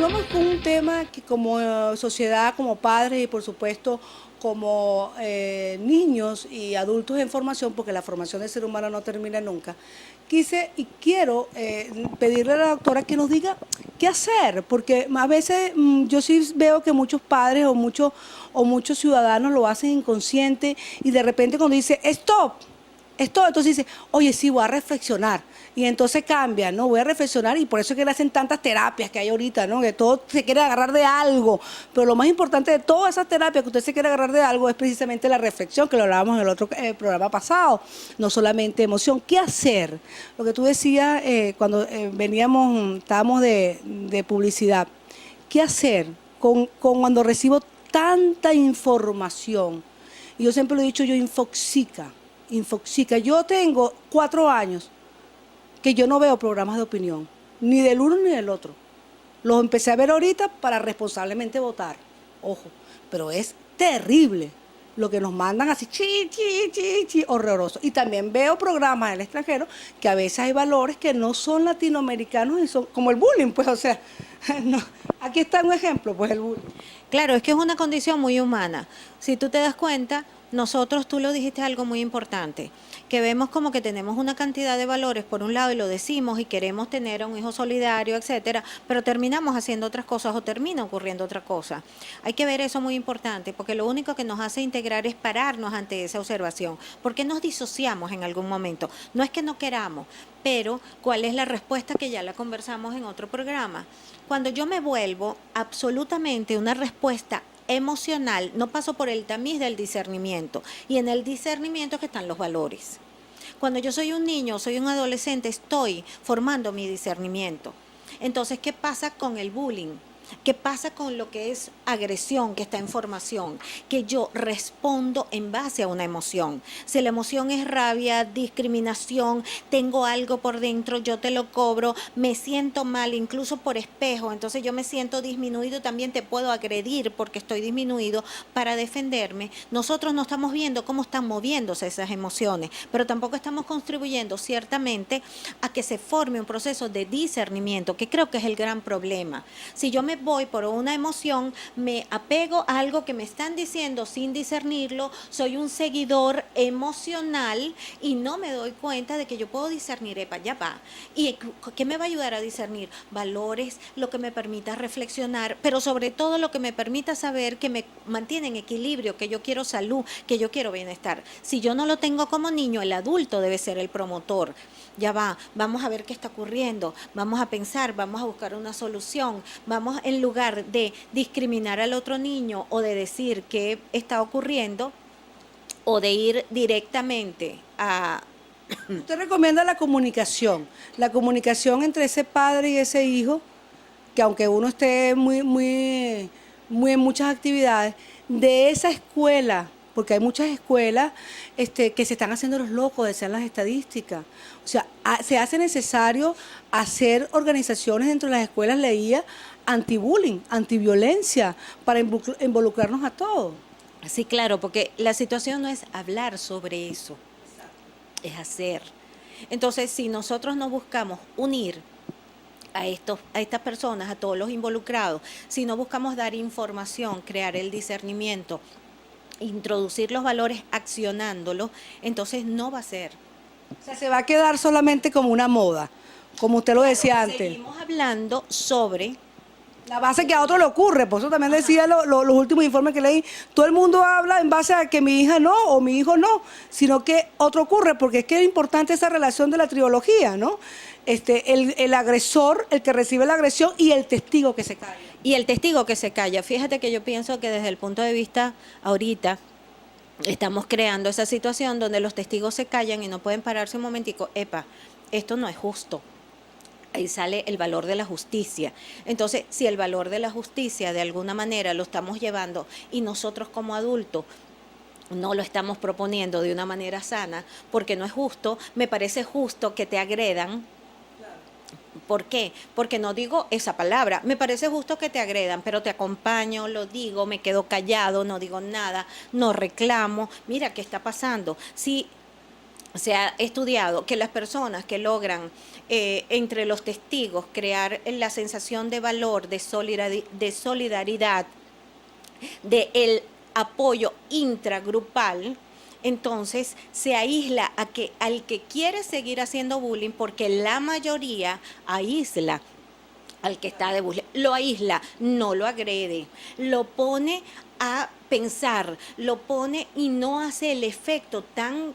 continuamos con un tema que como sociedad, como padres y por supuesto como niños y adultos en formación, porque la formación del ser humano no termina nunca, quise y quiero pedirle a la doctora que nos diga qué hacer, porque a veces yo sí veo que muchos padres o muchos ciudadanos lo hacen inconsciente y de repente cuando dice stop, entonces dice, oye, sí, voy a reflexionar. Y entonces cambia, ¿no? Voy a reflexionar y por eso es que le hacen tantas terapias que hay ahorita, ¿no? Que todo se quiere agarrar de algo. Pero lo más importante de todas esas terapias que usted se quiere agarrar de algo es precisamente la reflexión, que lo hablábamos en el otro programa pasado. No solamente emoción. ¿Qué hacer? Lo que tú decías cuando estábamos de publicidad. ¿Qué hacer con cuando recibo tanta información? Y yo siempre lo he dicho, yo infoxica. Yo tengo 4 años que yo no veo programas de opinión, ni del uno ni del otro. Los empecé a ver ahorita para responsablemente votar. Ojo, pero es terrible lo que nos mandan así, horroroso. Y también veo programas del extranjero que a veces hay valores que no son latinoamericanos y son como el bullying, pues, o sea, no. Aquí está un ejemplo, pues el bullying. Claro, es que es una condición muy humana. Si tú te das cuenta, nosotros, tú lo dijiste algo muy importante, que vemos como que tenemos una cantidad de valores por un lado y lo decimos y queremos tener un hijo solidario, etcétera, pero terminamos haciendo otras cosas o termina ocurriendo otra cosa. Hay que ver eso muy importante, porque lo único que nos hace integrar es pararnos ante esa observación, porque nos disociamos en algún momento. No es que no queramos, pero ¿cuál es la respuesta que ya la conversamos en otro programa? Cuando yo me vuelvo absolutamente una respuesta emocional, no paso por el tamiz del discernimiento. Y en el discernimiento que están los valores. Cuando yo soy un niño, soy un adolescente, estoy formando mi discernimiento. Entonces, ¿qué pasa con el bullying? ¿Qué pasa con lo que es agresión, que está en formación? Que yo respondo en base a una emoción. Si la emoción es rabia, discriminación, tengo algo por dentro, yo te lo cobro, me siento mal, incluso por espejo, entonces yo me siento disminuido, también te puedo agredir porque estoy disminuido para defenderme. Nosotros no estamos viendo cómo están moviéndose esas emociones, pero tampoco estamos contribuyendo ciertamente a que se forme un proceso de discernimiento, que creo que es el gran problema. Si yo me voy por una emoción, me apego a algo que me están diciendo sin discernirlo, soy un seguidor emocional y no me doy cuenta de que yo puedo discernir, epa, ya va. ¿Y qué me va a ayudar a discernir? Valores, lo que me permita reflexionar, pero sobre todo lo que me permita saber que me mantiene en equilibrio, que yo quiero salud, que yo quiero bienestar. Si yo no lo tengo como niño, el adulto debe ser el promotor. Ya va, vamos a ver qué está ocurriendo, vamos a pensar, vamos a buscar una solución, vamos en lugar de discriminar al otro niño o de decir qué está ocurriendo o de ir directamente a... Usted recomienda la comunicación entre ese padre y ese hijo, que aunque uno esté muy en muchas actividades, de esa escuela, porque hay muchas escuelas que se están haciendo los locos, decían las estadísticas. O sea, se hace necesario hacer organizaciones dentro de las escuelas, leía, anti-bullying, anti-violencia, para involucrarnos a todos. Sí, claro, porque la situación no es hablar sobre eso, es hacer. Entonces, si nosotros no buscamos unir a estas personas, a todos los involucrados, si no buscamos dar información, crear el discernimiento, introducir los valores accionándolos, entonces no va a ser. O sea, se va a quedar solamente como una moda, como usted lo decía antes. Seguimos hablando sobre... La base que a otro le ocurre, por eso también decía los últimos informes que leí, todo el mundo habla en base a que mi hija no o mi hijo no, sino que otro ocurre, porque es que es importante esa relación de la trilogía, ¿no? El agresor, el que recibe la agresión y el testigo que se calla. Y el testigo que se calla. Fíjate que yo pienso que desde el punto de vista ahorita estamos creando esa situación donde los testigos se callan y no pueden pararse un momentico, epa, esto no es justo. Ahí sale el valor de la justicia. Entonces, si el valor de la justicia de alguna manera lo estamos llevando y nosotros como adultos no lo estamos proponiendo de una manera sana, porque no es justo, me parece justo que te agredan. ¿Por qué? Porque no digo esa palabra. Me parece justo que te agredan, pero te acompaño, lo digo, me quedo callado, no digo nada, no reclamo. Mira qué está pasando. Si se ha estudiado que las personas que logran entre los testigos crear la sensación de valor, de solidaridad, de el apoyo intragrupal, entonces se aísla al que quiere seguir haciendo bullying, porque la mayoría aísla al que está de bullying, lo aísla, no lo agrede, lo pone a pensar, lo pone y no hace el efecto tan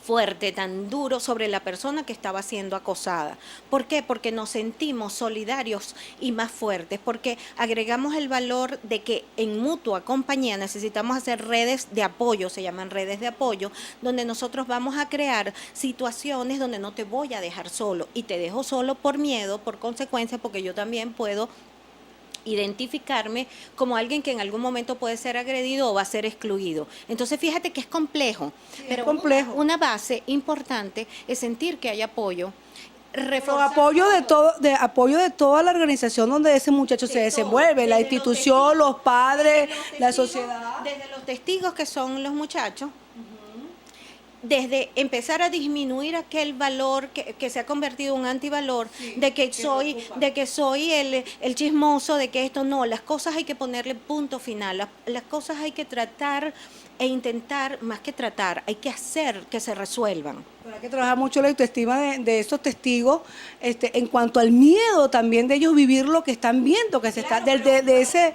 fuerte, tan duro sobre la persona que estaba siendo acosada. ¿Por qué? Porque nos sentimos solidarios y más fuertes, porque agregamos el valor de que en mutua compañía necesitamos hacer redes de apoyo, se llaman redes de apoyo, donde nosotros vamos a crear situaciones donde no te voy a dejar solo, y te dejo solo por miedo, por consecuencia, porque yo también puedo identificarme como alguien que en algún momento puede ser agredido o va a ser excluido. Entonces fíjate que es complejo, pero es complejo. Una base importante es sentir que hay apoyo. Apoyo de toda la organización donde ese muchacho se desenvuelve, la institución, los padres, la sociedad. Desde los testigos, que son los muchachos, desde empezar a disminuir aquel valor que se ha convertido en un antivalor, sí, de que soy el chismoso, de que esto no, las cosas hay que ponerle punto final, las cosas hay que tratar e intentar, más que tratar, hay que hacer que se resuelvan. Pero hay que trabajar mucho la autoestima de estos testigos, en cuanto al miedo también de ellos vivir lo que están viendo, que se está de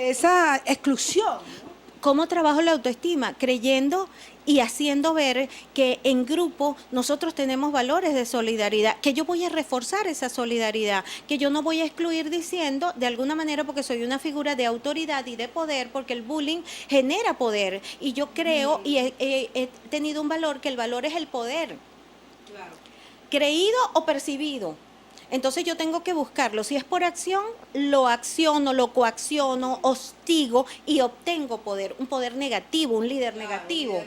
esa exclusión. ¿Cómo trabajo la autoestima? Creyendo y haciendo ver que en grupo nosotros tenemos valores de solidaridad, que yo voy a reforzar esa solidaridad, que yo no voy a excluir diciendo, de alguna manera, porque soy una figura de autoridad y de poder, porque el bullying genera poder, y yo creo y he tenido un valor, que el valor es el poder, claro, creído o percibido. Entonces yo tengo que buscarlo. Si es por acción, lo acciono, lo coacciono, hostigo y obtengo poder, un poder negativo, un líder negativo.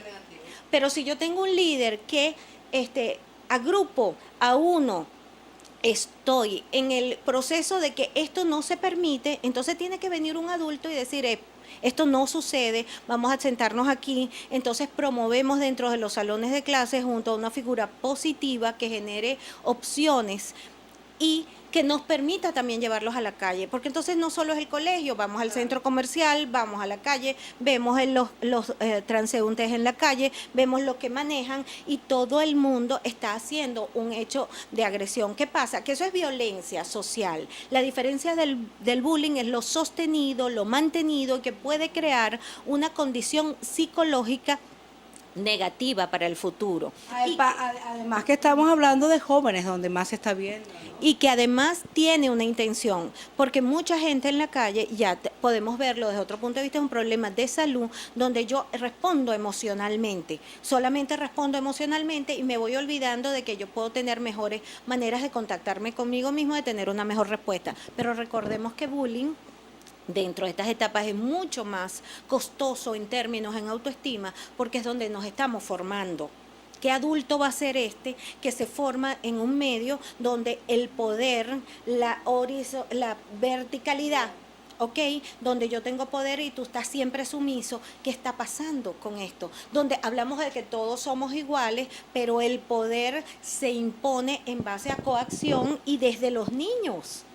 Pero si yo tengo un líder que agrupo a uno, estoy en el proceso de que esto no se permite, entonces tiene que venir un adulto y decir, esto no sucede, vamos a sentarnos aquí. Entonces promovemos dentro de los salones de clases, junto a una figura positiva que genere opciones y que nos permita también llevarlos a la calle, porque entonces no solo es el colegio, vamos al centro comercial, vamos a la calle, vemos los transeúntes en la calle, vemos lo que manejan, y todo el mundo está haciendo un hecho de agresión. ¿Qué pasa? Que eso es violencia social. La diferencia del bullying es lo sostenido, lo mantenido, que puede crear una condición psicológica negativa para el futuro. Además que estamos hablando de jóvenes, donde más se está viendo, ¿no? Y que además tiene una intención, porque mucha gente en la calle, podemos verlo desde otro punto de vista, es un problema de salud, donde yo respondo emocionalmente, solamente respondo emocionalmente y me voy olvidando de que yo puedo tener mejores maneras de contactarme conmigo mismo, de tener una mejor respuesta. Pero recordemos que bullying dentro de estas etapas es mucho más costoso en términos en autoestima, porque es donde nos estamos formando. ¿Qué adulto va a ser que se forma en un medio donde el poder, la verticalidad, ¿ok? Donde yo tengo poder y tú estás siempre sumiso? ¿Qué está pasando con esto? Donde hablamos de que todos somos iguales, pero el poder se impone en base a coacción y desde los niños.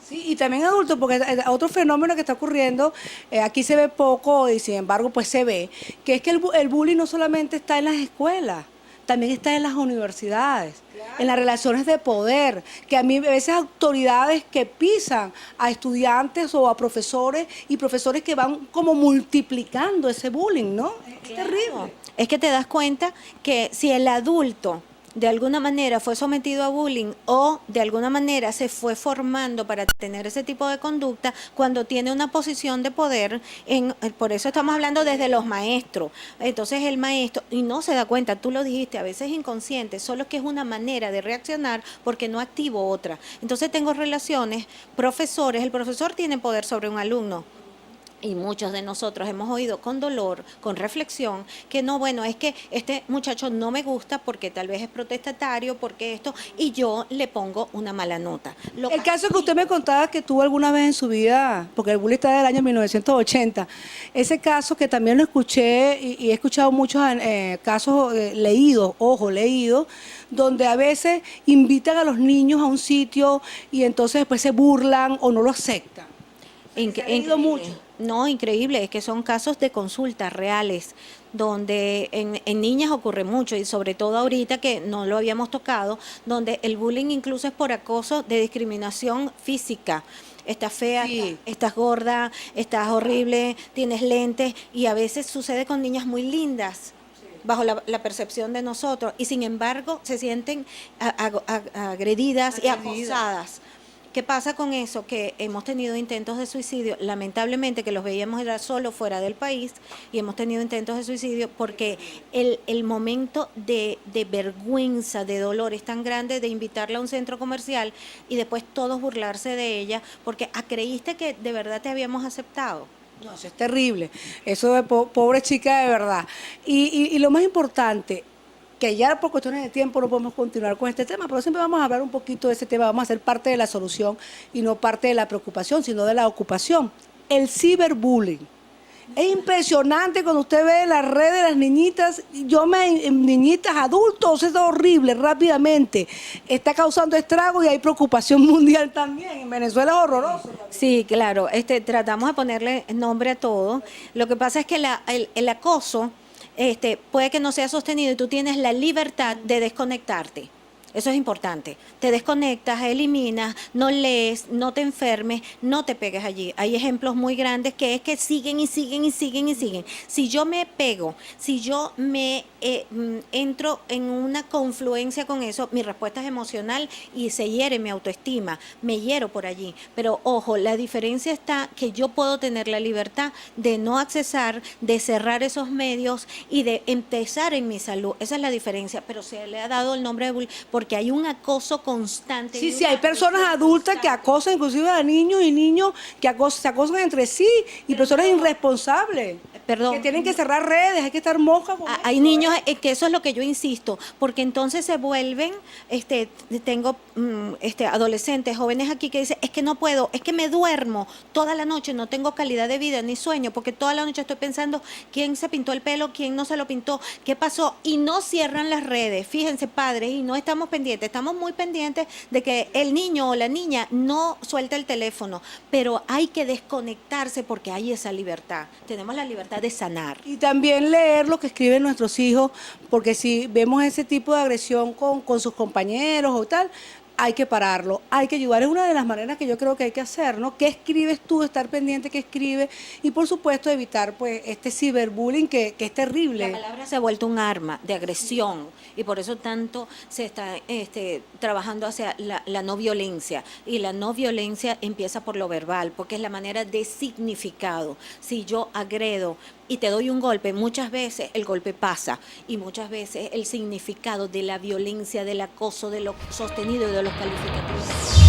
Sí, y también adultos, porque otro fenómeno que está ocurriendo, aquí se ve poco y sin embargo pues se ve, que es que el bullying no solamente está en las escuelas, también está en las universidades, claro, en las relaciones de poder, que a mí a veces autoridades que pisan a estudiantes o a profesores, y profesores que van como multiplicando ese bullying, ¿no? Es terrible. Es que te das cuenta que si el adulto de alguna manera fue sometido a bullying o de alguna manera se fue formando para tener ese tipo de conducta, cuando tiene una posición de poder, por eso estamos hablando desde los maestros. Entonces el maestro, y no se da cuenta, tú lo dijiste, a veces inconsciente, solo que es una manera de reaccionar porque no activo otra. Entonces tengo relaciones, profesores, el profesor tiene poder sobre un alumno. y muchos de nosotros hemos oído con dolor, con reflexión, que no, bueno, es que este muchacho no me gusta porque tal vez es protestatario, porque esto, y yo le pongo una mala nota. El caso que usted me contaba que tuvo alguna vez en su vida, porque el bullying está del año 1980, ese caso que también lo escuché y he escuchado muchos casos leídos, ojo, leídos, donde a veces invitan a los niños a un sitio y entonces después se burlan o no lo aceptan. Se ha leído mucho. No, increíble, es que son casos de consultas reales, donde en niñas ocurre mucho y sobre todo ahorita que no lo habíamos tocado, donde el bullying incluso es por acoso de discriminación física. Estás fea, Sí. estás gorda, estás horrible, tienes lentes y a veces sucede con niñas muy lindas bajo la percepción de nosotros y sin embargo se sienten agredidas y acosadas. ¿Qué pasa con eso? Que hemos tenido intentos de suicidio, lamentablemente que los veíamos era solo fuera del país y hemos tenido intentos de suicidio porque el momento de vergüenza, de dolor es tan grande de invitarla a un centro comercial y después todos burlarse de ella porque creíste que de verdad te habíamos aceptado. No, eso es terrible. Eso de pobre chica de verdad. Y lo más importante, que ya por cuestiones de tiempo no podemos continuar con este tema, pero siempre vamos a hablar un poquito de ese tema, vamos a ser parte de la solución y no parte de la preocupación, sino de la ocupación. El ciberbullying. Es impresionante cuando usted ve las redes de las niñitas, niñitas, adultos, es horrible, rápidamente. Está causando estragos y hay preocupación mundial también. En Venezuela es horroroso. Sí, claro, tratamos de ponerle nombre a todo. Lo que pasa es que el acoso puede que no sea sostenido y tú tienes la libertad de desconectarte. Eso es importante. Te desconectas, eliminas, no lees, no te enfermes, no te pegues allí. Hay ejemplos muy grandes que es que siguen y siguen y siguen y siguen. Si yo me pego, si yo me entro en una confluencia con eso, mi respuesta es emocional y se hiere mi autoestima, me hiero por allí. Pero ojo, la diferencia está que yo puedo tener la libertad de no accesar, de cerrar esos medios y de empezar en mi salud. Esa es la diferencia, pero se le ha dado el nombre de bullying porque hay un acoso constante. Sí, sí, hay personas adultas que acosan inclusive a niños y niños que se acosan entre sí y personas irresponsables. Perdón. Que tienen que cerrar redes, hay que estar mosca con Hay eso, niños que eso es lo que yo insisto, porque entonces se vuelven, tengo adolescentes, jóvenes aquí que dicen, es que no puedo, es que me duermo toda la noche, no tengo calidad de vida ni sueño, porque toda la noche estoy pensando quién se pintó el pelo, quién no se lo pintó, qué pasó, y no cierran las redes. Fíjense, padres, y no estamos pendientes, estamos muy pendientes de que el niño o la niña no suelte el teléfono, pero hay que desconectarse porque hay esa libertad, tenemos la libertad de sanar. Y también leer lo que escriben nuestros hijos, porque si vemos ese tipo de agresión con sus compañeros o tal, hay que pararlo, hay que ayudar. Es una de las maneras que yo creo que hay que hacer, ¿no? ¿Qué escribes tú? Estar pendiente qué escribes y por supuesto evitar pues este ciberbullying que es terrible. La palabra se ha vuelto un arma de agresión y por eso tanto se está trabajando hacia la no violencia y la no violencia empieza por lo verbal porque es la manera de significado. Si yo agredo y te doy un golpe, muchas veces el golpe pasa y muchas veces el significado de la violencia, del acoso, de lo sostenido y de los calificativos